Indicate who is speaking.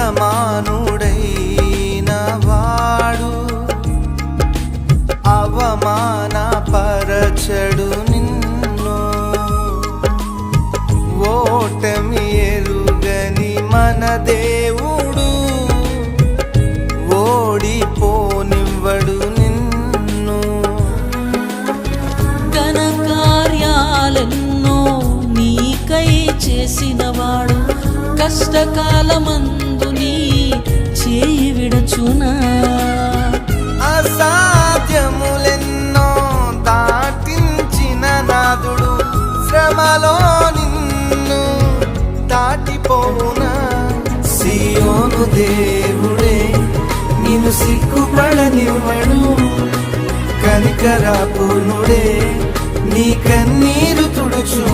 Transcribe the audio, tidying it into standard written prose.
Speaker 1: సమానుడైన వాడు అవమానపరచడు నిన్ను. ఓటమి ఎరుగని మన దేవుడు ఓడిపోనివ్వడు నిన్ను.
Speaker 2: ఘన కార్యాలెన్నో నీకై చేసినవాడు కష్టకాలమందు నీ చేయి విడచునా.
Speaker 1: అసాధ్యములెన్నో దాటించిన నాదుడు శ్రమలో నిన్ను దాటిపోవునా. సియోను దేవుడే నిన్ను సిగ్గుపడనివ్వడు, కనికరాపూర్ణుడే నీ కన్నీరు తుడుచు.